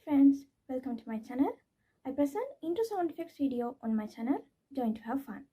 friends, welcome to my channel. I present intro sound effects video on my channel. Join to have fun.